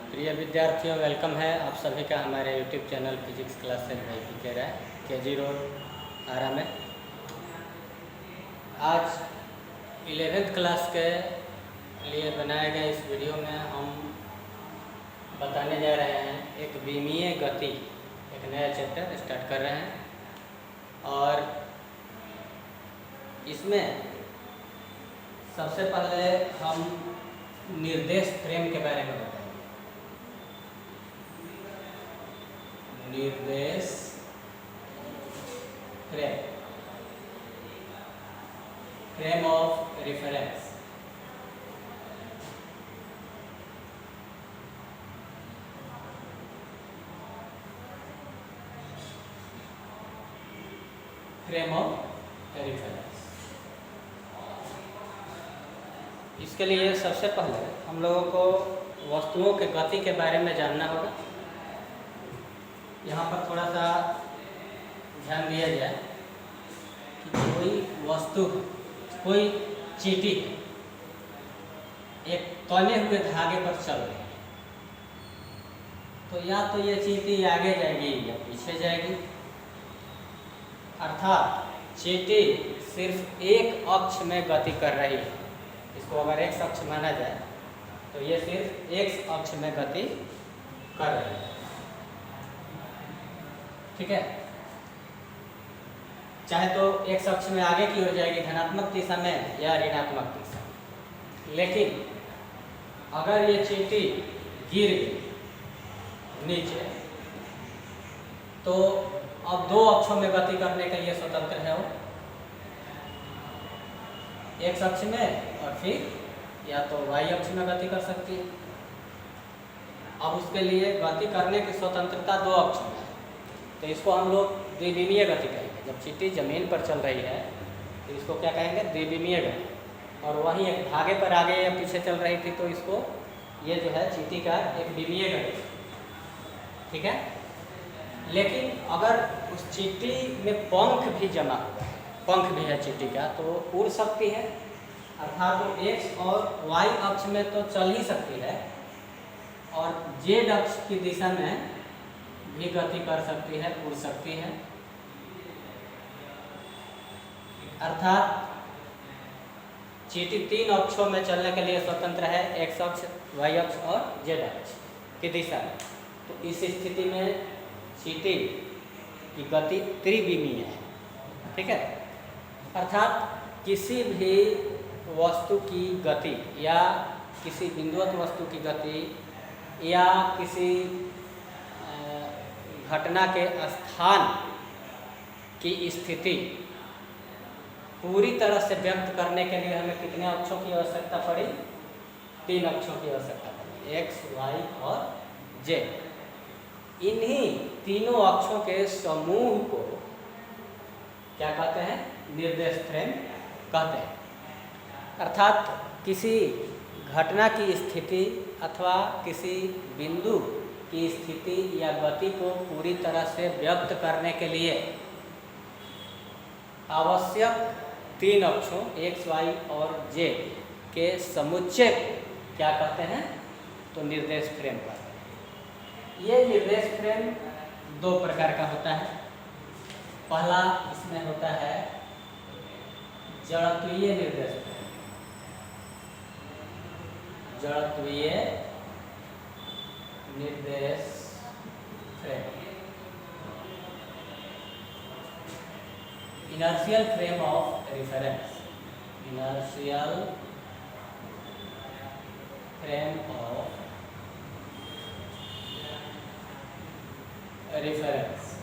प्रिय विद्यार्थियों, वेलकम है आप सभी का हमारे YouTube channel physics classes by P Rai KG road Arrah में। आज 11th क्लास के लिए बनाए गए इस वीडियो में हम बताने जा रहे हैं एक विमीय गति, एक नया चैप्टर स्टार्ट कर रहे हैं। और इसमें सबसे पहले हम निर्देश फ्रेम के बारे में बताएंगे। निर्देश frame, frame of reference. Frame of reference. इसके लिए सबसे पहले हम लोगों को वस्तुओं के गति के बारे में जानना होगा। यहाँ पर थोड़ा सा ध्यान दिया जाए कि कोई वस्तु, कोई चींटी एक तने हुए धागे पर चल रही है, तो या तो ये चींटी आगे जाएगी या पीछे जाएगी। अर्थात चींटी सिर्फ एक अक्ष में गति कर रही है। इसको अगर एक्स अक्ष माना जाए तो ये सिर्फ एक्स अक्ष में गति कर रही है, ठीक है। चाहे तो एक्स अक्ष में आगे की ओर जाएगी धनात्मक दिशा में या ऋणात्मक दिशा में। लेकिन अगर ये चींटी गिर गई नीचे तो अब दो अक्षों में गति करने के लिए स्वतंत्र है वो, एक्स अक्ष में और फिर या तो वाई अक्ष में गति कर सकती है। अब उसके लिए गति करने की स्वतंत्रता दो अक्ष में है, तो इसको हम लोग द्विविमीय गति कहेंगे। जब चींटी जमीन पर चल रही है तो इसको क्या कहेंगे? द्विविमीय गति। और वहीं एक धागे पर आगे या पीछे चल रही थी तो इसको, ये जो है चींटी का एक विमीय गति, ठीक है। लेकिन अगर उस चींटी में पंख भी जमा हुआ है, पंख भी है चींटी का, तो वो उड़ सकती है। अर्थात वो एक्स और वाई अक्ष में तो चल ही सकती है और जेड अक्ष की दिशा में भी गति कर सकती है, उड़ सकती है। अर्थात चींटी तीन अक्षों में चलने के लिए स्वतंत्र है, एक्स अक्ष, वाई अक्ष और जेड अक्ष की दिशा में। तो इस स्थिति में चींटी की गति त्रिविमीय है, ठीक है। अर्थात किसी भी वस्तु की गति या किसी बिंदुवत वस्तु की गति या किसी घटना के स्थान की स्थिति पूरी तरह से व्यक्त करने के लिए हमें कितने अक्षों की आवश्यकता पड़ी? तीन अक्षों की आवश्यकता पड़ी, एक्स, वाई और जेड। इन्हीं तीनों अक्षों के समूह को क्या कहते हैं? निर्देश फ्रेम कहते हैं। अर्थात किसी घटना की स्थिति अथवा किसी बिंदु की स्थिति या गति को पूरी तरह से व्यक्त करने के लिए आवश्यक तीन अक्षों एक्स, वाई और जेड के समुच्चय क्या कहते हैं? तो निर्देश फ्रेम कहते हैं। ये निर्देश फ्रेम दो प्रकार का होता है। पहला इसमें होता है जड़त्वीय निर्देश फ्रेम। जड़त्वीय निर्देश frame, inertial frame of reference. Inertial frame of reference.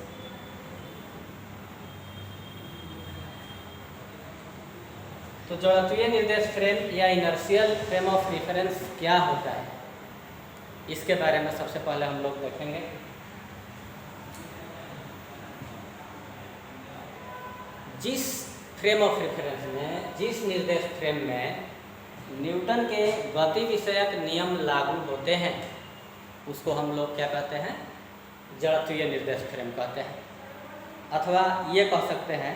तो जड़त्वीय निर्देश फ्रेम या इनर्शियल फ्रेम ऑफ रेफरेंस क्या होता है, इसके बारे में सबसे पहले हम लोग देखेंगे। जिस फ्रेम ऑफ रेफरेंस में, जिस निर्देश फ्रेम में न्यूटन के गति विषयक नियम लागू होते हैं उसको हम लोग क्या कहते हैं? जड़त्वीय निर्देश फ्रेम कहते हैं। अथवा ये कह सकते हैं,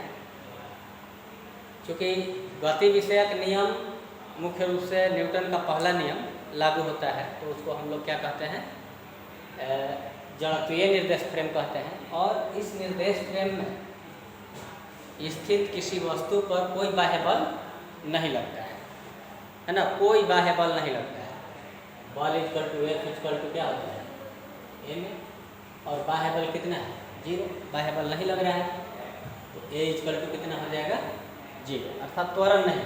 चूँकि गति विषयक नियम मुख्य रूप से न्यूटन का पहला नियम लागू होता है, तो उसको हम लोग क्या कहते हैं, जड़त्वीय निर्देश फ्रेम कहते हैं। और इस निर्देश फ्रेम में स्थित किसी वस्तु पर कोई बाह्य बल नहीं लगता है ना, कोई बाह्य बल नहीं लगता है। बल equal to F equal to क्या होता है, ए में, और बाह्य बल कितना है, 0, बाह्य बल नहीं लग रहा है, तो ए इक्वल टू कितना हो जाएगा, 0, अर्थात त्वरण नहीं।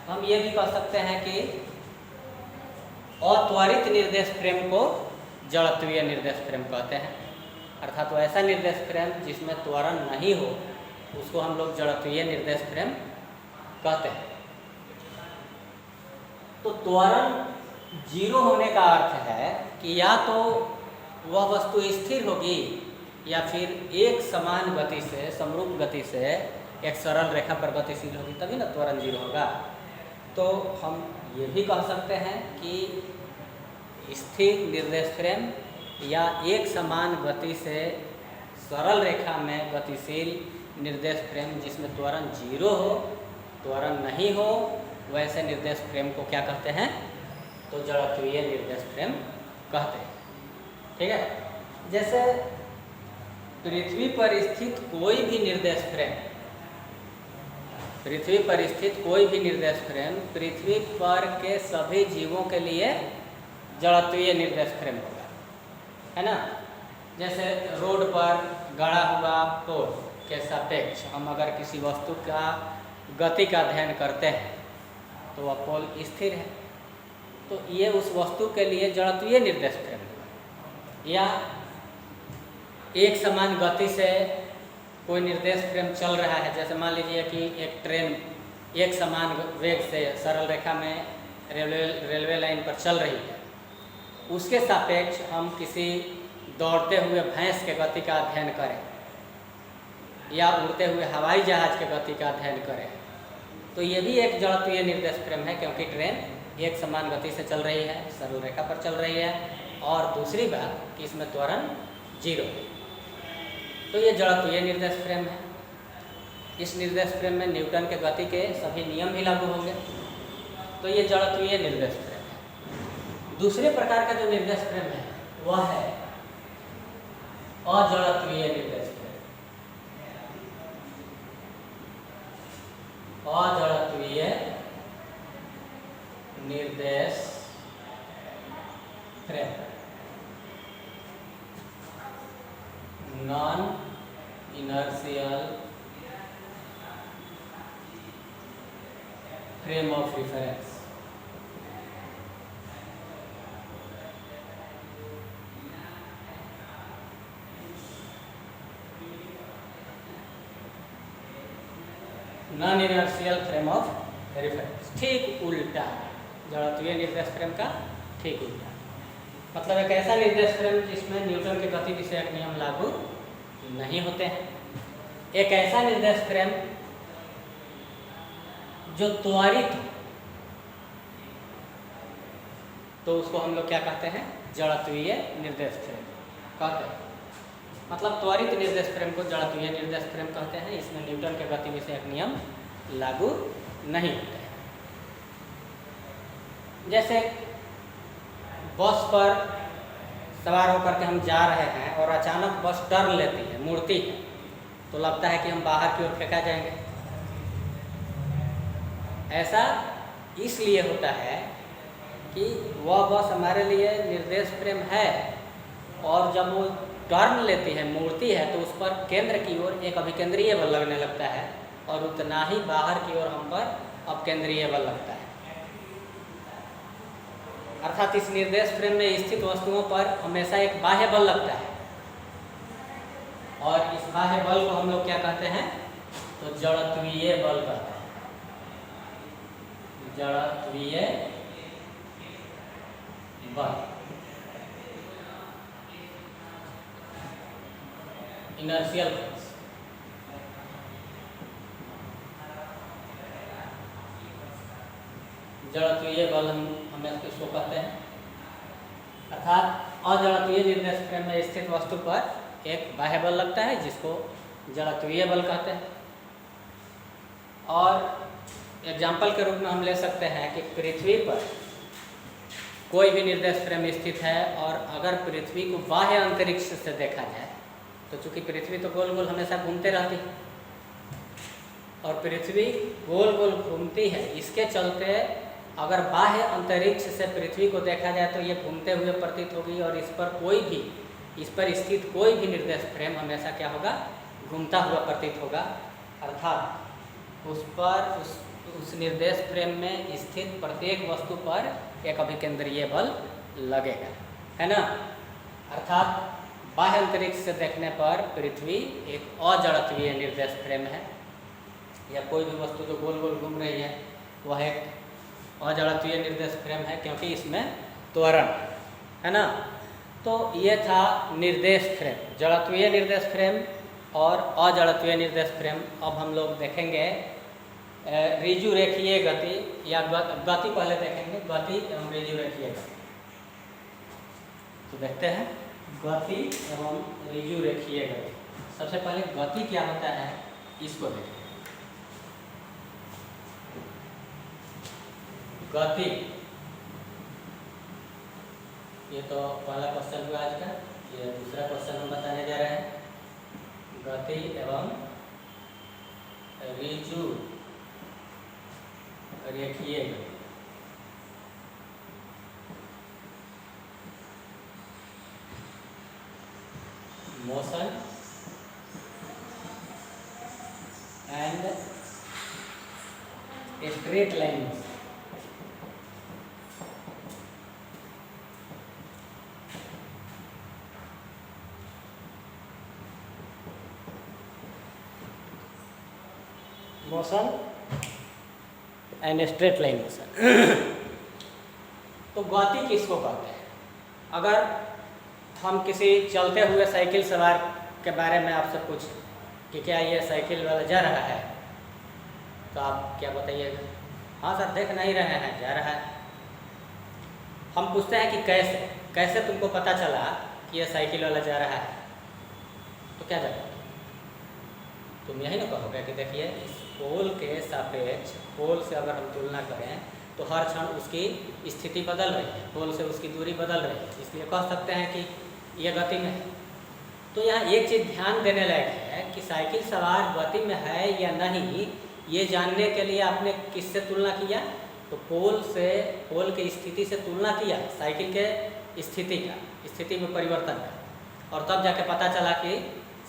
हम ये भी कह सकते हैं कि अत्वरित निर्देश फ्रेम को जड़त्वीय निर्देश फ्रेम कहते हैं, अर्थात वो ऐसा निर्देश फ्रेम जिसमें त्वरण नहीं हो उसको हम लोग जड़त्वीय निर्देश फ्रेम कहते हैं। तो त्वरण 0 होने का अर्थ है कि या तो वह वस्तु स्थिर होगी या फिर एक समान गति से, समरूप गति से एक सरल रेखा पर गतिशील होगी, तभी ना त्वरण 0 होगा। तो हम ये भी कह सकते हैं कि स्थिर निर्देश फ्रेम या एक समान गति से सरल रेखा में गतिशील निर्देश फ्रेम जिसमें त्वरण 0 हो, त्वरण नहीं हो, वैसे निर्देश फ्रेम को क्या कहते हैं, तो जड़त्वीय निर्देश फ्रेम कहते हैं। ठीक है, जैसे पृथ्वी पर स्थित कोई भी निर्देश फ्रेम, पृथ्वी पर स्थित कोई भी निर्देश फ्रेम पृथ्वी पर के सभी जीवों के लिए जड़त्वीय निर्देश फ्रेम होगा, है ना। जैसे रोड पर गड़ा हुआ पोल के सापेक्ष हम अगर किसी वस्तु का गति का अध्ययन करते हैं तो वह पोल स्थिर है, तो ये उस वस्तु के लिए जड़त्वीय निर्देश फ्रेम होगा। या एक समान गति से कोई निर्देश फ्रेम चल रहा है, जैसे मान लीजिए कि एक ट्रेन एक समान वेग से सरल रेखा में रेलवे लाइन पर चल रही है, उसके सापेक्ष हम किसी दौड़ते हुए भैंस के गति का अध्ययन करें या उड़ते हुए हवाई जहाज के गति का अध्ययन करें, तो ये भी एक जड़त्वीय निर्देश फ्रेम है, क्योंकि ट्रेन एक समान गति से चल रही है, सरल रेखा पर चल रही है, और दूसरी बात कि इसमें त्वरण 0, तो ये जड़त्वीय निर्देश फ्रेम है। इस निर्देश फ्रेम में न्यूटन के गति के सभी नियम भी लागू होंगे, तो ये जड़त्वीय निर्देश फ्रेम है। दूसरे प्रकार का जो निर्देश फ्रेम है वह है अजड़त्वीय निर्देश फ्रेम। अजड़त्वीय निर्देश frame, non inertial frame of reference. Non inertial frame of reference, ठीक उल्टा, जड़त्वीय निर्देश फ्रेम का ठीक उल्टा, मतलब एक ऐसा निर्देश फ्रेम जिसमें न्यूटन के गति विषयक नियम लागू नहीं होते हैं। एक ऐसा निर्देश फ्रेम जो त्वरित, तो उसको हम लोग क्या कहते हैं, जड़त्वीय निर्देश फ्रेम कहते हैं। मतलब त्वरित निर्देश फ्रेम को जड़त्वीय निर्देश फ्रेम कहते हैं, इसमें न्यूटन के गति विषयक नियम लागू नहीं होते हैं। जैसे बस पर सवार होकर के हम जा रहे हैं और अचानक बस टर्न लेती है, मुड़ती है, तो लगता है कि हम बाहर की ओर फेंका जाएंगे। ऐसा इसलिए होता है कि वह बस हमारे लिए निर्देश फ्रेम है, और जब वो टर्न लेती है, मुड़ती है, तो उस पर केंद्र की ओर एक अभिकेंद्रीय बल लगने लगता है, और उतना ही बाहर की ओर हम पर अपकेंद्रीय बल लगता है। अर्थात इस निर्देश फ्रेम में स्थित वस्तुओं पर हमेशा एक बाह्य बल लगता है, और इस बाह्य बल को हम लोग क्या कहते हैं, तो जड़त्वीय बल कहते हैं। जड़त्वीय बल, इनर्शियल फोर्स। जड़त्वीय बल हमें इसको कहते हैं। अर्थात अजड़त्वीय निर्देश फ्रेम में स्थित वस्तु पर एक बाह्य बल लगता है जिसको जड़त्वीय बल कहते हैं, और एग्जाम्पल के रूप में हम ले सकते हैं कि पृथ्वी पर कोई भी निर्देश फ्रेम स्थित है और अगर पृथ्वी को बाह्य अंतरिक्ष से देखा जाए तो चूंकि पृथ्वी तो गोल गोल हमेशा घूमते रहती है और पृथ्वी गोल गोल घूमती है, इसके चलते अगर बाह्य अंतरिक्ष से पृथ्वी को देखा जाए तो ये घूमते हुए प्रतीत होगी और इस पर स्थित कोई भी निर्देश फ्रेम हमेशा क्या होगा, घूमता हुआ प्रतीत होगा। अर्थात उस निर्देश फ्रेम में स्थित प्रत्येक वस्तु पर एक अभिकेंद्रीय बल लगेगा, है ना। अर्थात बाह्य अंतरिक्ष से देखने पर पृथ्वी एक अजड़त्वीय निर्देश फ्रेम है, या कोई भी वस्तु जो गोल गोल घूम रही है वह एक अजड़त्वीय निर्देश फ्रेम है, क्योंकि इसमें त्वरण है ना। तो ये था निर्देश फ्रेम, जड़त्वीय निर्देश फ्रेम और अजड़त्वीय निर्देश फ्रेम। अब हम लोग देखेंगे ऋजु रेखीय गति या गति पहले देखेंगे, गति एवं ऋजु रेखीय गति। तो देखते हैं गति एवं ऋजु रेखीय गति। सबसे पहले गति क्या होता है इसको देखें। गति, ये तो पहला क्वेश्चन हुआ आज का, ये दूसरा क्वेश्चन हम बताने जा रहे हैं। गति एवं ऋजु रेखीय गति। Motion and straight line motion. Motion and straight line motion. तो गति किसको कहते हैं? अगर हम किसी चलते हुए साइकिल सवार के बारे में आपसे पूछें कि क्या ये साइकिल वाला जा रहा है, तो आप क्या बताइएगा? हाँ सर, देख नहीं रहे हैं, जा रहा है। हम पूछते हैं कि कैसे तुमको पता चला कि ये साइकिल वाला जा रहा है, तो क्या जवाब? तुम यही ना कहोगे कि देखिए इस पोल के सापेक्ष, पोल से अगर हम तुलना करें तो हर क्षण उसकी स्थिति बदल रही है, पोल से उसकी दूरी बदल रही है, इसलिए कह सकते हैं कि यह गति में है। तो यहाँ एक चीज़ ध्यान देने लायक है कि साइकिल सवार गति में है या नहीं, ये जानने के लिए आपने किससे तुलना किया? तो पोल के स्थिति से तुलना किया, साइकिल के स्थिति में परिवर्तन का, और तब जाके पता चला कि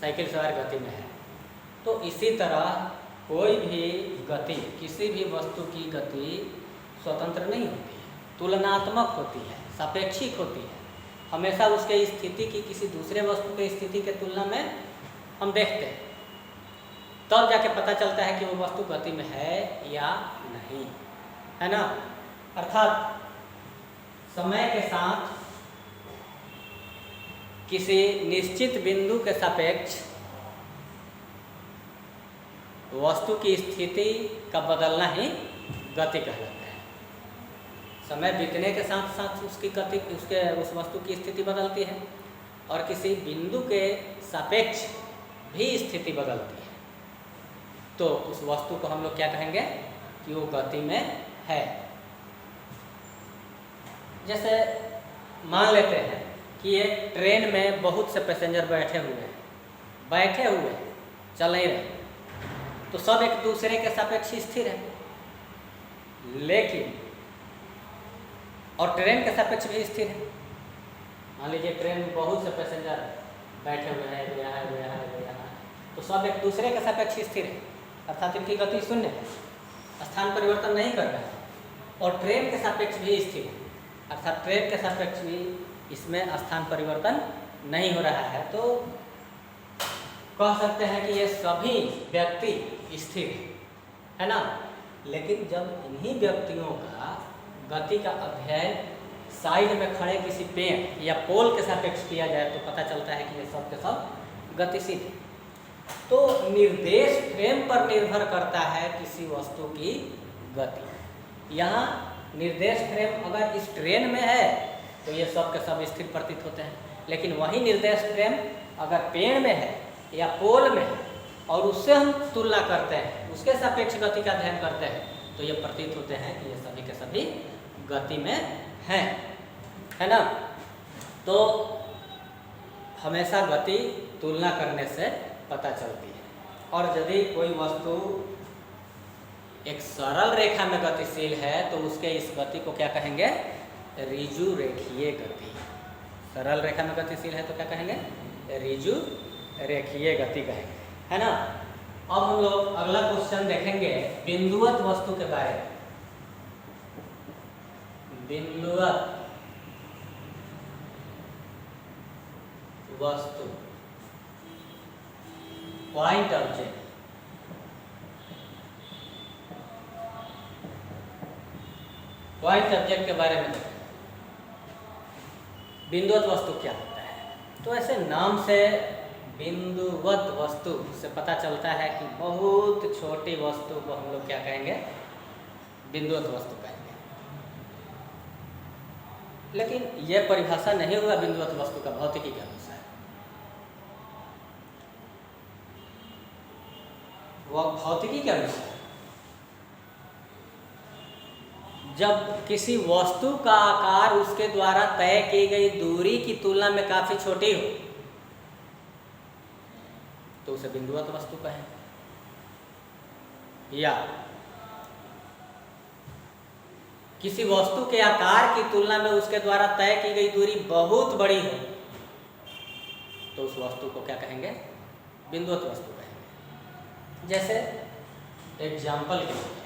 साइकिल सवार गति में है। तो इसी तरह कोई भी गति, किसी भी वस्तु की गति स्वतंत्र नहीं होती है, तुलनात्मक होती है, सापेक्षिक होती है। हमेशा उसके स्थिति की किसी दूसरे वस्तु के स्थिति के तुलना में हम देखते हैं, तब जाके पता चलता है कि वो वस्तु गति में है या नहीं, है ना। अर्थात समय के साथ किसी निश्चित बिंदु के सापेक्ष वस्तु की स्थिति का बदलना ही गति कहलाता है। समय बीतने के साथ साथ उसकी गति, उस वस्तु की स्थिति बदलती है और किसी बिंदु के सापेक्ष भी स्थिति बदलती है, तो उस वस्तु को हम लोग क्या कहेंगे कि वो गति में है। जैसे मान लेते हैं कि एक ट्रेन में बहुत से पैसेंजर बैठे हुए हैं, चल नहीं रहे, तो सब एक दूसरे के सापेक्ष स्थिर है, लेकिन और ट्रेन के सापेक्ष भी स्थिर है। मान लीजिए ट्रेन में बहुत से पैसेंजर बैठे हुए हैं, वो यहाँ, तो सब एक दूसरे के सापेक्ष स्थिर है, अर्थात इनकी गति शून्य है, स्थान परिवर्तन नहीं कर रहा है, और ट्रेन के सापेक्ष भी स्थिर है, अर्थात ट्रेन के सापेक्ष भी इसमें स्थान परिवर्तन नहीं हो रहा है। तो कह सकते हैं कि ये सभी व्यक्ति स्थिर है ना। लेकिन जब इन्हीं व्यक्तियों का गति का अध्ययन साइड में खड़े किसी पेड़ या पोल के सापेक्ष किया जाए तो पता चलता है कि ये सब के सब गतिशील है। तो निर्देश फ्रेम पर निर्भर करता है किसी वस्तु की गति। यहाँ निर्देश फ्रेम अगर इस ट्रेन में है तो ये सब के सब स्थिर प्रतीत होते हैं, लेकिन वही निर्देश फ्रेम अगर पेड़ में है या पोल में है और उससे हम तुलना करते हैं, उसके सापेक्ष गति का अध्ययन करते हैं, तो ये प्रतीत होते हैं कि ये सभी के सभी गति में हैं, है ना। तो हमेशा गति तुलना करने से पता चलती है। और यदि कोई वस्तु एक सरल रेखा में गतिशील है तो उसके इस गति को क्या कहेंगे? ऋजु रेखीय गति। सरल रेखा में गतिशील है तो क्या कहेंगे? ऋजु रेखीय गति कहेंगे, है ना। अब हम लोग अगला क्वेश्चन देखेंगे बिंदुवत वस्तु के बारे में। बिंदुवत वस्तु, पॉइंट ऑब्जेक्ट। पॉइंट ऑब्जेक्ट के बारे में देखें, बिंदुवत वस्तु क्या होता है? तो ऐसे नाम से बिंदुवत वस्तु से पता चलता है कि बहुत छोटी वस्तु को हम लोग क्या कहेंगे? बिंदुवत वस्तु कहेंगे। लेकिन यह परिभाषा नहीं हुआ बिंदुवत वस्तु का भौतिकी के अनुसार। वह भौतिकी के अनुसार जब किसी वस्तु का आकार उसके द्वारा तय की गई दूरी की तुलना में काफी छोटी हो तो उसे बिंदुवत वस्तु कहें। या किसी वस्तु के आकार की तुलना में उसके द्वारा तय की गई दूरी बहुत बड़ी हो तो उस वस्तु को क्या कहेंगे? बिंदुवत वस्तु कहेंगे। जैसे एग्जाम्पल के लिए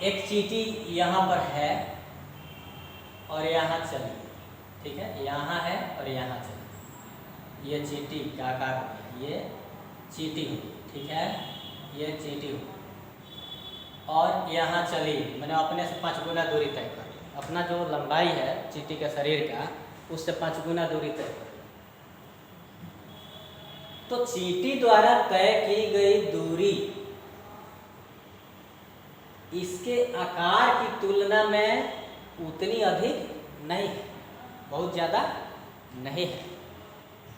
एक चींटी यहाँ पर है और यहाँ चली, ठीक है, यहाँ है और यहाँ चली। ये चींटी का आकार हो, ये चींटी हुई, ठीक है, ये चींटी हुई और यहाँ चली, मैंने अपने से 5 गुना दूरी तय कर ली। अपना जो लंबाई है चींटी के शरीर का उससे 5 गुना दूरी तय कर ली। तो चींटी द्वारा तय की गई दूरी इसके आकार की तुलना में उतनी अधिक नहीं है, बहुत ज़्यादा नहीं है।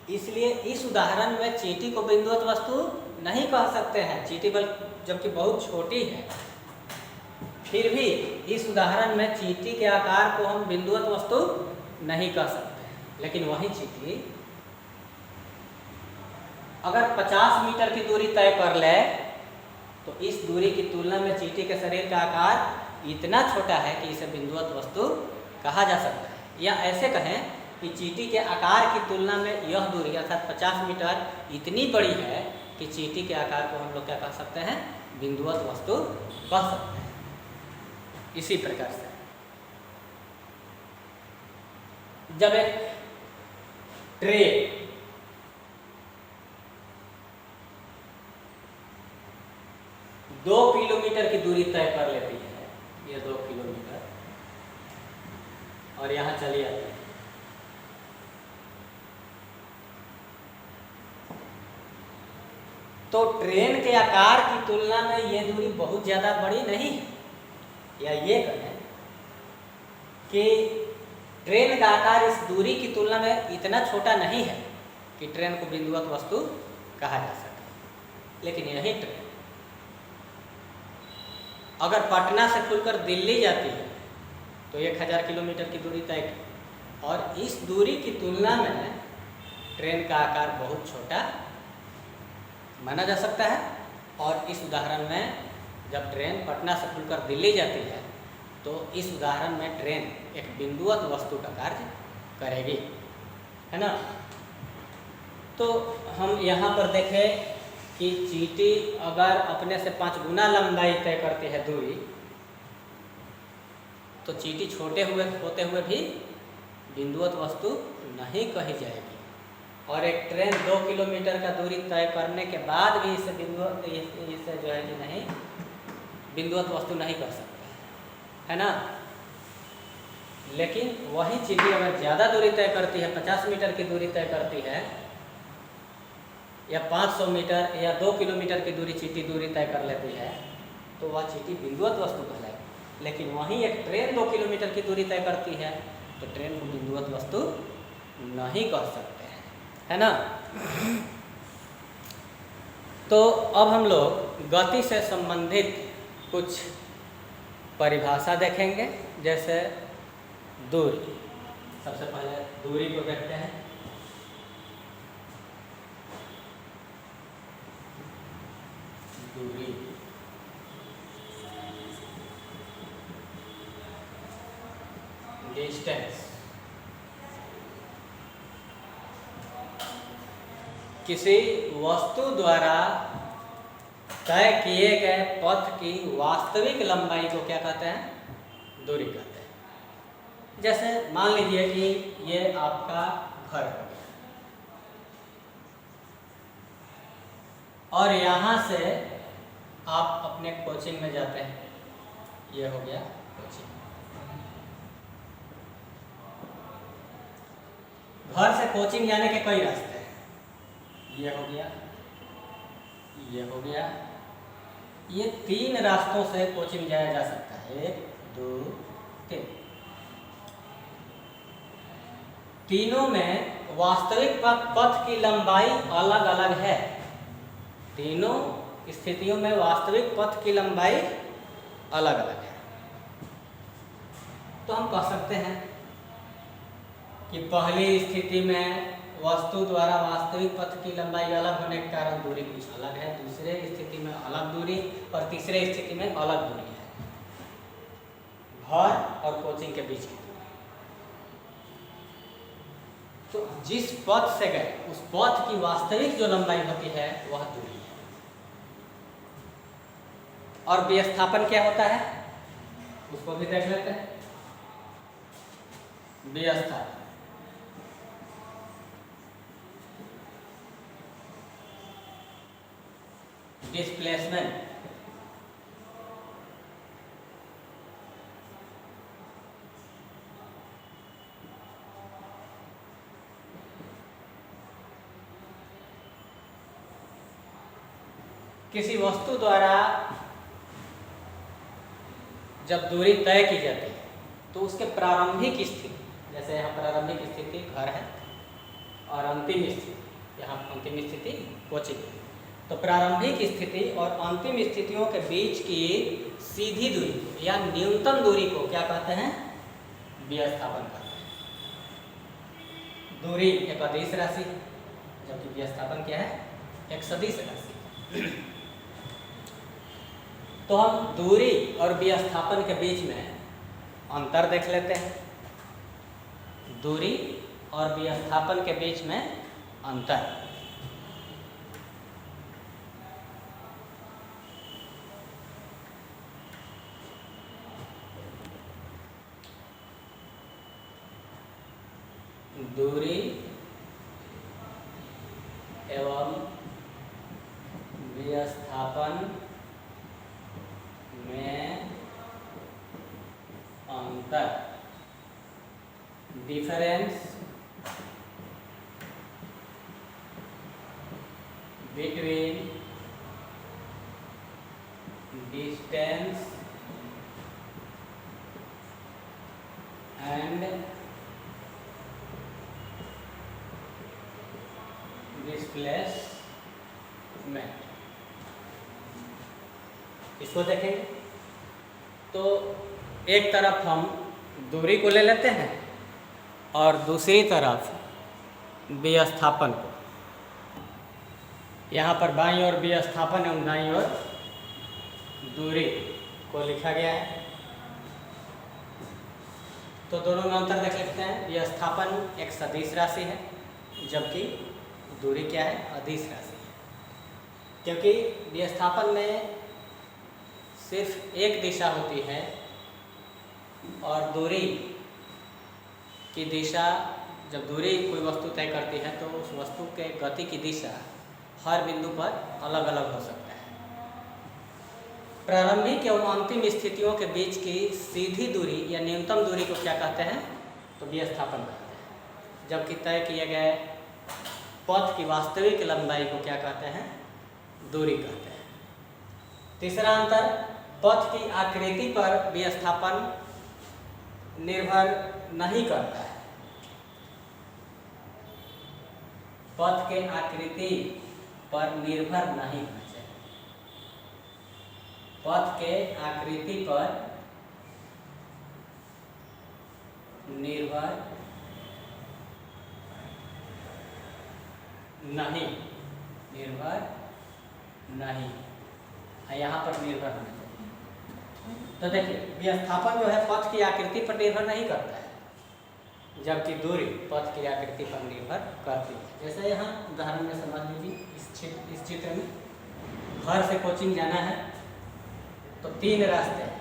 इसलिए इस उदाहरण में चींटी को बिंदुवत वस्तु नहीं कह सकते हैं। चींटी बल जबकि बहुत छोटी है, फिर भी इस उदाहरण में चींटी के आकार को हम बिंदुवत वस्तु नहीं कह सकते। लेकिन वही चींटी अगर 50 मीटर की दूरी तय कर ले तो इस दूरी की तुलना में चींटी के शरीर का आकार इतना छोटा है कि इसे बिंदुवत वस्तु कहा जा सकता है। या ऐसे कहें कि चींटी के आकार की तुलना में यह दूरी अर्थात 50 मीटर इतनी बड़ी है कि चींटी के आकार को हम लोग क्या कह सकते हैं? बिंदुवत वस्तु कह सकते हैं। इसी प्रकार से जब एक ट्रेन 2 किलोमीटर की दूरी तय कर लेती है, ये 2 किलोमीटर, और यहाँ चली आती है, तो ट्रेन के आकार की तुलना में ये दूरी बहुत ज़्यादा बड़ी नहीं है। या ये कहें कि ट्रेन का आकार इस दूरी की तुलना में इतना छोटा नहीं है कि ट्रेन को बिंदुवत वस्तु कहा जा सके। लेकिन यही ट्रेन अगर पटना से खुलकर दिल्ली जाती है तो 1000 किलोमीटर की दूरी तय की, और इस दूरी की तुलना में ट्रेन का आकार बहुत छोटा माना जा सकता है। और इस उदाहरण में जब ट्रेन पटना से खुलकर दिल्ली जाती है तो इस उदाहरण में ट्रेन एक बिंदुवत वस्तु का कार्य करेगी, है ना। तो हम यहाँ पर देखें कि चींटी अगर अपने से 5 गुना लंबाई तय करती है दूरी, तो चींटी छोटे होते हुए भी बिंदुवत वस्तु नहीं कही जाएगी। और एक ट्रेन 2 किलोमीटर का दूरी तय करने के बाद भी इसे जो है कि नहीं बिंदुवत वस्तु नहीं कर सकता, है ना। लेकिन वही चींटी अगर ज़्यादा दूरी तय करती है, 50 मीटर की दूरी तय करती है, या 500 मीटर या 2 किलोमीटर की दूरी चींटी दूरी तय कर लेती है, तो वह चींटी बिंदुवत वस्तु कहलाएगी। लेकिन वहीं एक ट्रेन 2 किलोमीटर की दूरी तय करती है तो ट्रेन को बिंदुवत वस्तु नहीं कह सकते हैं, है ना। तो अब हम लोग गति से संबंधित कुछ परिभाषा देखेंगे, जैसे दूरी। सबसे पहले दूरी को देखते हैं। दूरी डिस्टेंस किसी वस्तु द्वारा तय किए गए पथ की वास्तविक लंबाई को क्या कहते हैं? दूरी कहते हैं। जैसे मान लीजिए कि ये आपका घर हो गया और यहाँ से आप अपने कोचिंग में जाते हैं। ये हो गया कोचिंग। घर से कोचिंग जाने के कई रास्ते हैं। ये हो गया, ये हो गया, ये 3 रास्तों से कोचिंग जाया जा सकता है। 1 2 3। तीनों में वास्तविक पथ की लंबाई अलग अलग है। तीनों स्थितियों में वास्तविक पथ की लंबाई अलग अलग है। तो हम कह सकते हैं कि पहली स्थिति में वस्तु द्वारा वास्तविक पथ की लंबाई अलग होने के कारण दूरी कुछ अलग है, दूसरे स्थिति में अलग दूरी और तीसरे स्थिति में अलग दूरी है। घर और कोचिंग के बीच की दूरी। तो जिस पथ से गए उस पथ की वास्तविक जो लंबाई होती है वह दूरी है। और विस्थापन क्या होता है उसको भी देख लेते हैं। विस्थापन डिस्प्लेसमेंट किसी वस्तु द्वारा जब दूरी तय की जाती है तो उसके प्रारंभिक स्थिति, जैसे यहाँ प्रारंभिक स्थिति घर है और अंतिम स्थिति, यहाँ अंतिम स्थिति कोचिंग है। तो प्रारंभिक स्थिति और अंतिम स्थितियों के बीच की सीधी दूरी या न्यूनतम दूरी को क्या कहते हैं? विस्थापन कहते हैं। दूरी एक अदिश राशि है, जबकि विस्थापन क्या है? एक सदिश राशि। तो हम दूरी और विस्थापन के बीच में अंतर देख लेते हैं। दूरी और विस्थापन के बीच में अंतर। दूरी एवं विस्थापन में अंतर, difference between distance and displacement. इसको देखेंगे तो एक तरफ हम दूरी को ले लेते हैं और दूसरी तरफ विस्थापन को। यहाँ पर बाईं ओर विस्थापन एवं दाईं ओर दूरी को लिखा गया है। तो दोनों में अंतर देख लेते हैं। विस्थापन एक सदिश राशि है जबकि दूरी क्या है? अदिश राशि है। क्योंकि विस्थापन में सिर्फ एक दिशा होती है और दूरी की दिशा, जब दूरी कोई वस्तु तय करती है तो उस वस्तु के गति की दिशा हर बिंदु पर अलग अलग हो सकता है। प्रारंभिक एवं अंतिम स्थितियों के बीच की सीधी दूरी या न्यूनतम दूरी को क्या कहते हैं? तो विस्थापन कहते हैं। जबकि तय किए गए पथ की वास्तविक लंबाई को क्या कहते हैं? दूरी कहते हैं। तीसरा अंतर, पथ की आकृति पर विस्थापन निर्भर नहीं करता है। पथ के आकृति पर निर्भर नहीं है। पथ के आकृति पर निर्भर नहीं, यहाँ पर निर्भर होना चाहिए। तो देखिए विस्थापन जो है पथ की आकृति पर निर्भर नहीं करता है, जबकि दूरी पथ की आकृति पर निर्भर करती है। जैसे यहाँ उदाहरण में समझ लीजिए, इस चित्र में घर से कोचिंग जाना है तो 3 रास्ते हैं,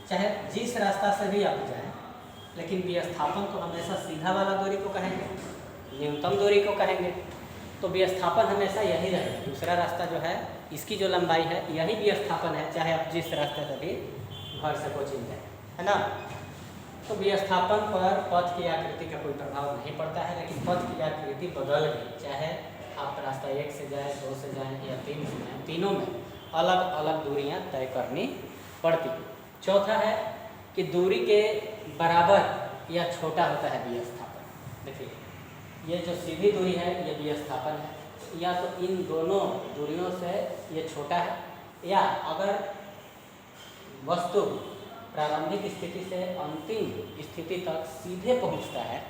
चाहे जिस रास्ता से भी आप जाएं, लेकिन विस्थापन तो हमेशा सीधा वाला दूरी को कहेंगे, न्यूनतम दूरी को कहेंगे। तो विस्थापन हमेशा यही रहेगा। दूसरा रास्ता जो है इसकी जो लंबाई है यही विस्थापन है, चाहे आप जिस रास्ते से भी घर से कोचिंग जाए, है ना। तो विस्थापन पर पथ की आकृति का कोई प्रभाव नहीं पड़ता है, लेकिन पथ की आकृति बदल गई, चाहे आप रास्ता 1 से जाएँ, 2 से जाएँ या 3 से जाएँ, तीनों में अलग अलग दूरियां तय करनी पड़ती। चौथा है कि दूरी के बराबर या छोटा होता है विस्थापन। देखिए ये जो सीधी दूरी है ये विस्थापन है, या तो इन दोनों दूरियों से ये छोटा है, या अगर वस्तु प्रारंभिक स्थिति से अंतिम स्थिति तक सीधे पहुंचता है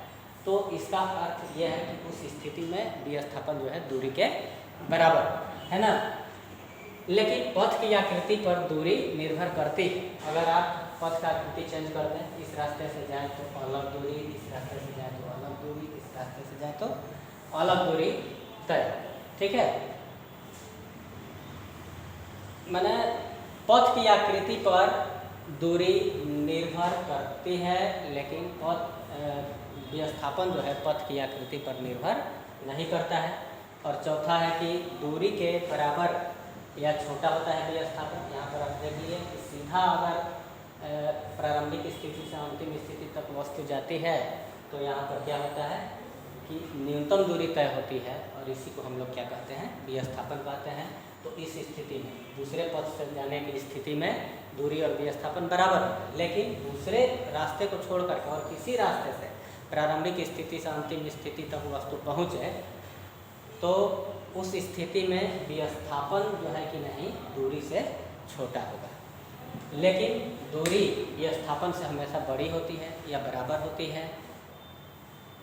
तो इसका अर्थ यह है कि उस स्थिति में विस्थापन जो है दूरी के बराबर है ना। लेकिन पथ की आकृति पर दूरी निर्भर करती है। अगर आप पथ का आकृति चेंज कर दें, इस रास्ते से जाएं तो अलग दूरी, इस रास्ते से जाएं तो अलग दूरी, इस रास्ते से जाएं तो अलग दूरी तय, ठीक है। माने पथ की आकृति पर दूरी निर्भर करती है, लेकिन विस्थापन जो है पथ की आकृति पर निर्भर नहीं करता है। और चौथा है कि दूरी के बराबर या छोटा होता है विस्थापन। यहाँ पर आप देखिए कि सीधा अगर प्रारंभिक स्थिति से अंतिम स्थिति तक वस्तु जाती है तो यहाँ पर क्या होता है कि न्यूनतम दूरी तय होती है, और इसी को हम लोग क्या कहते हैं, विस्थापन कहते हैं। तो इस स्थिति में दूसरे पथ से जाने की स्थिति में दूरी और विस्थापन बराबर होता है, लेकिन दूसरे रास्ते को छोड़ करके और किसी रास्ते से प्रारंभिक स्थिति से अंतिम स्थिति तक वस्तु पहुँचे तो उस स्थिति में विस्थापन जो है कि नहीं दूरी से छोटा होगा, लेकिन दूरी विस्थापन से हमेशा बड़ी होती है या बराबर होती है।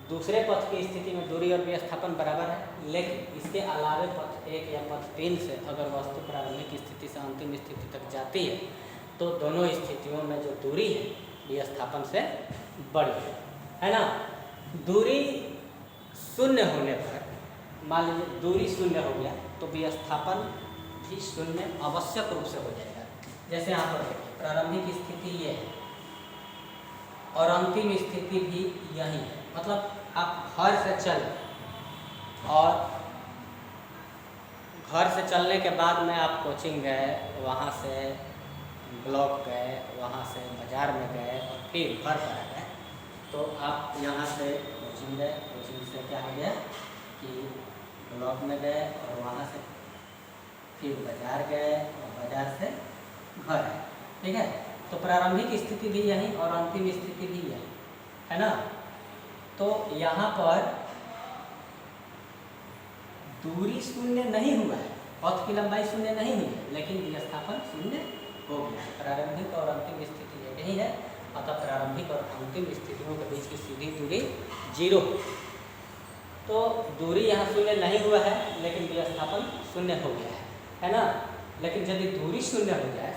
दूसरे पथ की स्थिति में दूरी और विस्थापन बराबर है, लेकिन इसके अलावे पथ 1 या पथ 3 से अगर वस्तु प्रारंभिक स्थिति से अंतिम स्थिति तक जाती है तो दोनों स्थितियों में जो दूरी है विस्थापन से बड़ी है ना। दूरी शून्य होने पर, मान लीजिए दूरी शून्य हो गया तो विस्थापन भी शून्य आवश्यक रूप से हो जाएगा। जैसे यहाँ पर प्रारंभिक स्थिति ये है और अंतिम स्थिति भी यही है, मतलब आप घर से चले और घर से चलने के बाद में आप कोचिंग गए, वहाँ से ब्लॉक गए, वहाँ से बाज़ार में गए और फिर घर पर आ गए, तो आप यहाँ से कोचिंग गए, कोचिंग से क्या हो गया कि ब्लॉक में गए और वहाँ से फिर बाज़ार गए और बाज़ार से घर आए, ठीक है। तो प्रारंभिक स्थिति भी यही और अंतिम स्थिति भी यही है ना। तो यहाँ पर दूरी शून्य नहीं हुआ है, पथ की लंबाई शून्य नहीं हुई है, लेकिन विस्थापन शून्य हो गया है। प्रारंभिक और अंतिम स्थिति यही है, अतः प्रारंभिक और अंतिम स्थितियों के बीच की सीधी दूरी 0। तो दूरी यहाँ शून्य नहीं हुआ है, लेकिन विस्थापन शून्य हो गया है ना। लेकिन यदि दूरी शून्य हो जाए,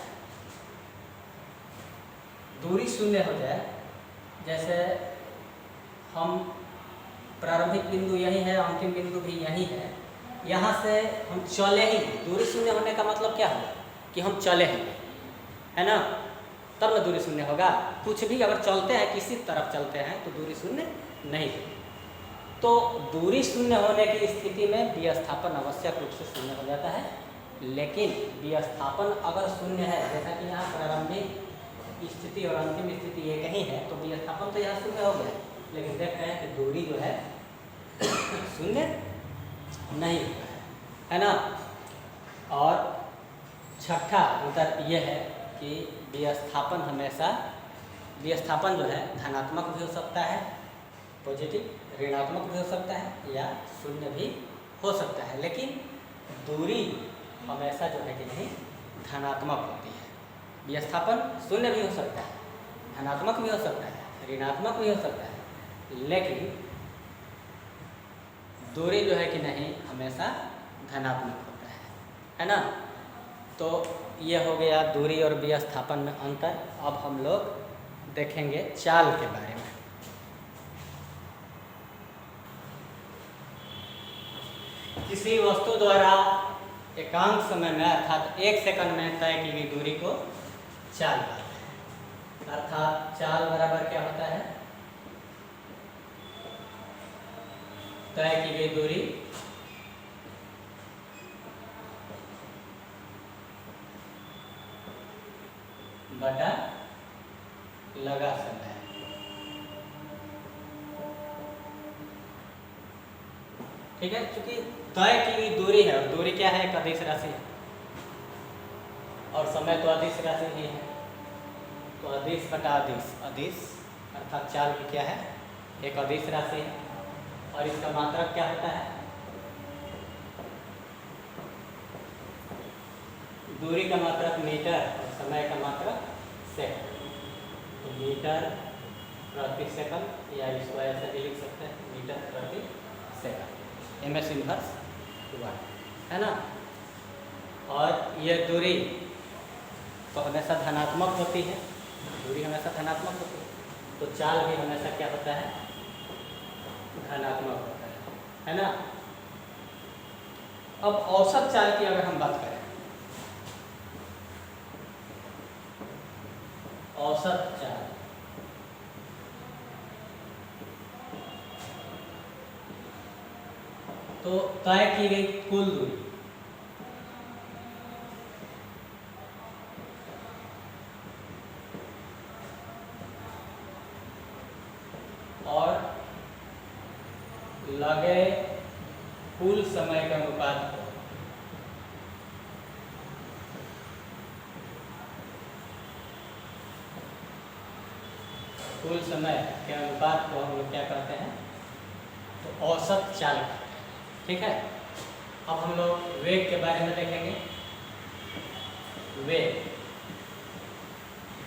दूरी शून्य हो जाए, जैसे हम प्रारंभिक बिंदु यही है, अंतिम बिंदु भी यही है, यहाँ से हम चले ही, दूरी शून्य होने का मतलब क्या होगा कि हम चले हैं, है ना, तब न दूरी शून्य होगा। कुछ भी अगर चलते हैं, किसी तरफ चलते हैं तो दूरी शून्य नहीं है। तो दूरी शून्य होने की स्थिति में विस्थापन आवश्यक रूप से शून्य हो जाता है, लेकिन विस्थापन अगर शून्य है, जैसा कि यहाँ प्रारंभिक स्थिति और अंतिम स्थिति एक ही है, तो विस्थापन तो यहाँ शून्य हो गया, लेकिन देख रहे हैं कि दूरी जो है शून्य नहीं है ना। और छठा अंतर यह है कि विस्थापन हमेशा, विस्थापन जो है धनात्मक भी हो सकता है, पॉजिटिव ऋणात्मक भी हो सकता है, या शून्य भी हो सकता है, लेकिन दूरी हमेशा जो है कि नहीं धनात्मक होती है, विस्थापन शून्य भी हो सकता है, धनात्मक भी हो सकता है, ऋणात्मक भी हो सकता है, लेकिन दूरी जो है कि नहीं हमेशा धनात्मक होता है ना। तो ये हो गया दूरी और विस्थापन में अंतर। अब हम लोग देखेंगे चाल के बारे में। किसी वस्तु द्वारा एकांक समय में अर्थात 1 सेकंड में तय की गई दूरी को चाल कहते हैं। अर्थात चाल बराबर क्या होता है, तय की गई दूरी बटा लगा समय। ठीक है, क्योंकि तय की गई दूरी है और दूरी क्या है, एक अदिश राशि है और समय तो अदिश राशि ही है। तो अदिश बटा अदिश, अदिश अर्थात चाल की क्या है, एक अदिश राशि है और इसका मात्रक क्या होता है, दूरी का मात्रक मीटर और समय का मात्रक सेकंड। तो मीटर प्रति सेकंड या इसको ऐसे भी लिख सकते हैं, मीटर प्रति सेकंड, MS इनवर्स 1 है ना। और ये दूरी तो हमेशा धनात्मक होती है, दूरी हमेशा धनात्मक होती है, तो चाल भी हमेशा क्या होता है, धनात्मक होता है ना। अब औसत चाल की अगर हम बात करें, औसत चाल तो तय की गई कुल दूरी और लगे कुल समय के अनुपात को कुल समय के अनुपात को हम लोग क्या कहते हैं, तो औसत चाल कहते हैं। ठीक है, अब हम लोग वेग के बारे में देखेंगे। वेग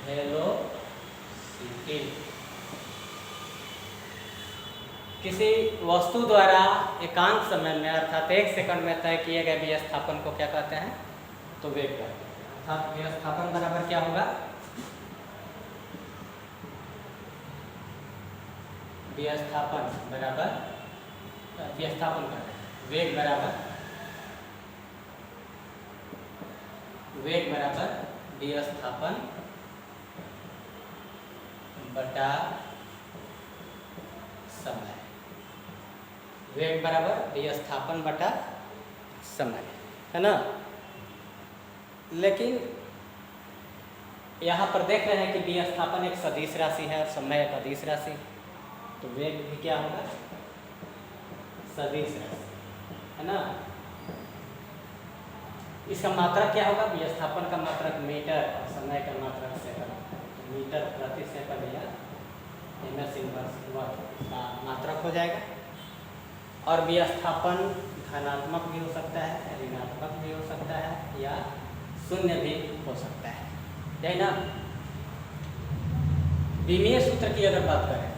वेलोसिटी किसी वस्तु द्वारा एकांक समय में अर्थात 1 सेकंड में तय किए गए विस्थापन को क्या कहते हैं, तो वेग कहते हैं। अर्थात विस्थापन बराबर क्या होगा, विस्थापन बराबर विस्थापन करते हैं, वेग बराबर विस्थापन बटा समय। वेग बराबर विस्थापन बटा समय है ना। लेकिन यहाँ पर देख रहे हैं कि विस्थापन एक सदिश राशि है और समय एक अदिश राशि है, तो वेग भी क्या होगा, सदिश राशि है ना। इसका मात्रक क्या होगा, विस्थापन का मात्रक मीटर और समय का मात्रक सेकंड। तो मीटर प्रति सेकंड या MS इनवर्स 1 का मात्रक हो जाएगा। और विस्थापन धनात्मक भी हो सकता है, ऋणात्मक भी हो सकता है या शून्य भी हो सकता है, यही ना। विमीय सूत्र की अगर बात करें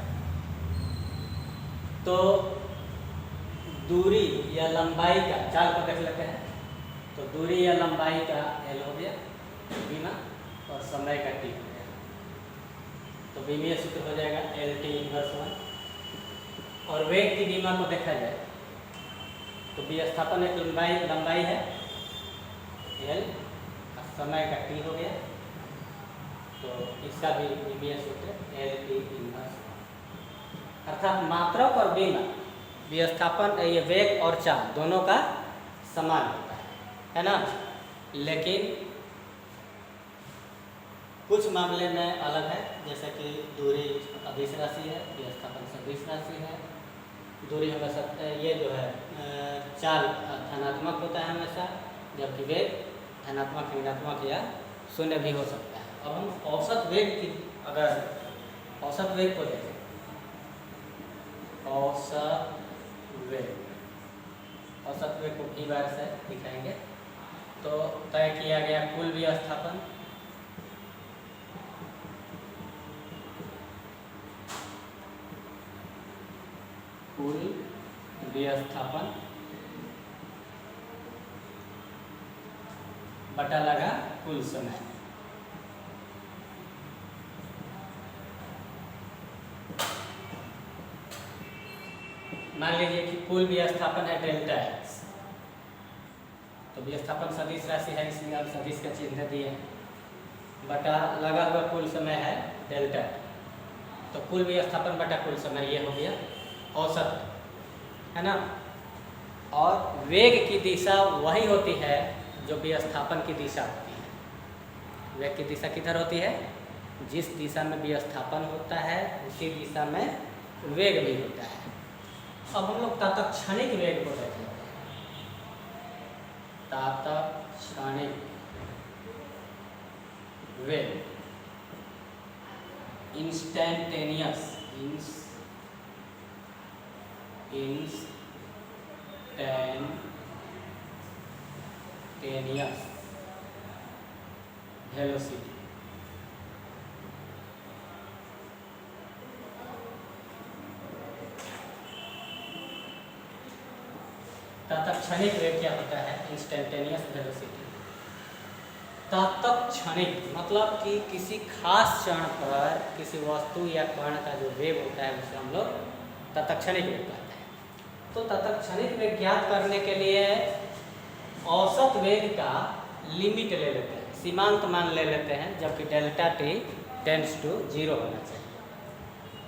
तो दूरी या लंबाई का, चाल को देख लेते हैं, तो दूरी या लंबाई का L हो गया बीमा और समय का T हो गया, तो विमीय सूत्र हो जाएगा LT इनवर्स 1। और वेग की बीमा को देखा जाए तो विस्थापन एक लंबाई है L, समय का T हो गया, तो इसका भी विमीय सूत्र LT इनवर्स 1। अर्थात मात्रक और बीमा विस्थापन ये वेग और चाल दोनों का समान होता है ना। लेकिन कुछ मामले में अलग है, जैसे कि दूरी अदिश राशि है, विस्थापन सदिश राशि है। दूरी हमेशा ये जो है चाल धनात्मक होता है हमेशा, जबकि वेग धनात्मक, ऋणात्मक या शून्य भी हो सकता है। अब हम औसत वेग की अगर औसत वेग को देखें, औसत वेग को भी बार से दिखाएंगे। तो तय किया गया कुल विस्थापन विस्थापन बटा लगा कुल समय। मान लीजिए कि कुल विस्थापन है डेल्टा एक्स, तो विस्थापन सदिश राशि है इसलिए आप सदिश का चिन्ह दिए हैं, बटा लगा हुआ कुल समय है डेल्टा, तो कुल विस्थापन बटा कुल समय ये हो गया औसत, है ना। और वेग की दिशा वही होती है जो विस्थापन की दिशा होती है। वेग की दिशा किधर होती है? जिस दिशा में विस्थापन होता है उसी दिशा में वेग भी होता है। अब हम लोग तात्क्षणिक वेग को देखेंगे। तात्क्षणिक वेग, इंस्टैंटेनियस वेलोसिटी। तात्क्षणिक वेग क्या होता है? Instantaneous velocity. तात्क्षणिक मतलब कि किसी खास क्षण पर किसी वस्तु या कण का जो वेग होता है उसे हम लोग तात्क्षणिक वेग कहते हैं। तो तात्क्षणिक वेग ज्ञात करने के लिए औसत वेग का लिमिट ले लेते हैं, सीमांत मान ले लेते हैं, जबकि डेल्टा टी टेंड्स टू 0 होना चाहिए।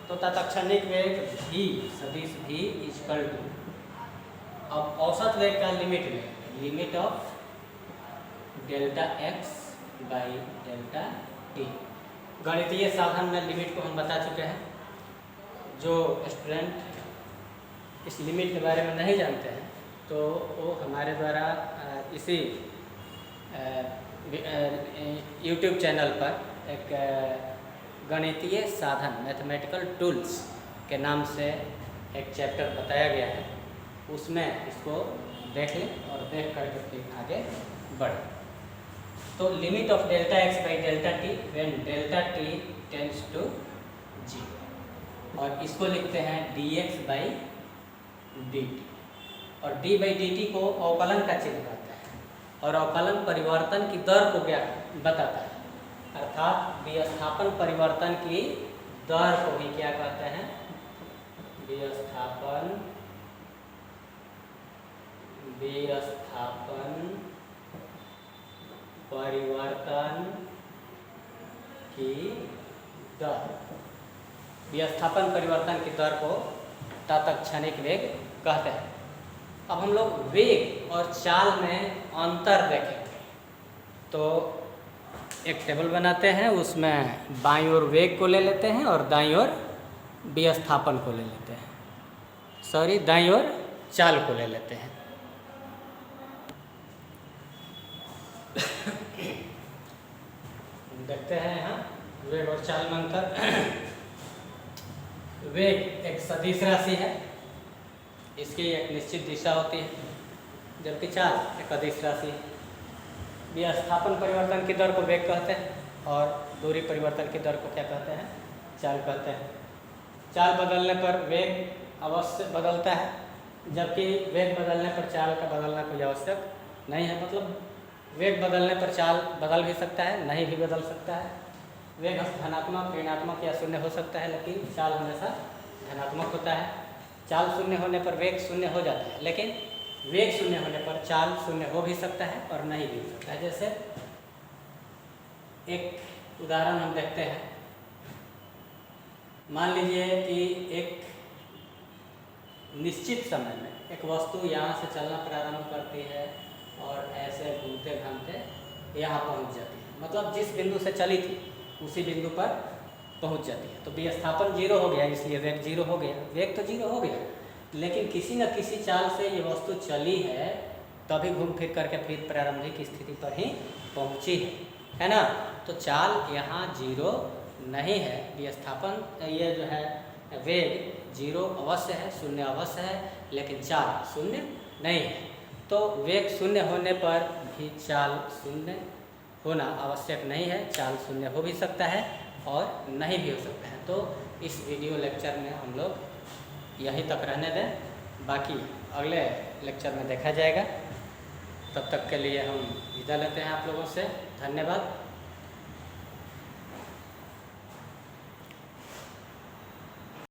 तो तात्क्षणिक वेग v सदिश v इक्वल टू, अब औसत वेग का लिमिट ले, limit of delta x by delta T. गणितीय साधन में लिमिट को हम बता चुके हैं। जो स्टूडेंट इस लिमिट के बारे में नहीं जानते हैं तो वो हमारे द्वारा इसी YouTube चैनल पर एक गणितीय साधन मैथमेटिकल टूल्स के नाम से एक चैप्टर बताया गया है, उसमें इसको देख लें और देख करके फिर आगे बढ़ें। तो limit of delta x by delta t when delta t tends to 0, और इसको लिखते हैं dx बाई dt, और d बाई dt को अवकलन का चिन्ह कहते हैं, और अवकलन परिवर्तन की दर को क्या बताता है, अर्थात विस्थापन परिवर्तन की दर को भी क्या कहते हैं? विस्थापन परिवर्तन की दर। विस्थापन परिवर्तन की दर को तात्क्षणिक वेग कहते हैं। अब हम लोग वेग और चाल में अंतर देखेंगे। तो एक टेबल बनाते हैं, उसमें बाईं ओर वेग को ले लेते हैं और दाईं ओर विस्थापन को ले लेते हैं, सॉरी दाईं ओर चाल को ले लेते हैं। देखते हैं यहाँ वेग और चाल में अंतर। वेग एक सदिश राशि है, इसकी एक निश्चित दिशा होती है, जबकि चाल एक अदिश राशि है। विस्थापन परिवर्तन की दर को वेग कहते हैं और दूरी परिवर्तन की दर को क्या कहते हैं? चाल कहते हैं। चाल बदलने पर वेग अवश्य बदलता है, जबकि वेग बदलने पर चाल का बदलना कोई आवश्यक नहीं है। मतलब वेग बदलने पर चाल बदल भी सकता है, नहीं भी बदल सकता है। वेग धनात्मक, ऋणात्मक या शून्य हो सकता है, लेकिन चाल हमेशा धनात्मक होता है। चाल शून्य होने पर वेग शून्य हो जाता है, लेकिन वेग शून्य होने पर चाल शून्य हो भी सकता है और नहीं भी हो सकता है। जैसे एक उदाहरण हम देखते हैं। मान लीजिए कि एक निश्चित समय में एक वस्तु यहाँ से चलना प्रारंभ करती है और ऐसे घूमते घामते यहाँ पहुँच जाती है, मतलब जिस बिंदु से चली थी उसी बिंदु पर पहुँच जाती है। तो विस्थापन 0 हो गया, इसलिए वेग 0 हो गया। वेग तो 0 हो गया, लेकिन किसी न किसी चाल से ये वस्तु चली है, तभी घूम फिर करके फिर प्रारंभिक स्थिति पर ही पहुँची है ना। तो चाल यहाँ 0 नहीं है। विस्थापन ये जो है वेग 0 अवश्य है, शून्य अवश्य है, लेकिन चाल शून्य नहीं है। तो वेग शून्य होने पर भी चाल शून्य होना आवश्यक नहीं है। चाल शून्य हो भी सकता है और नहीं भी हो सकता है। तो इस वीडियो लेक्चर में हम लोग यहीं तक रहने दें। बाकी अगले लेक्चर में देखा जाएगा। तब तक के लिए हम विदा लेते हैं आप लोगों से। धन्यवाद।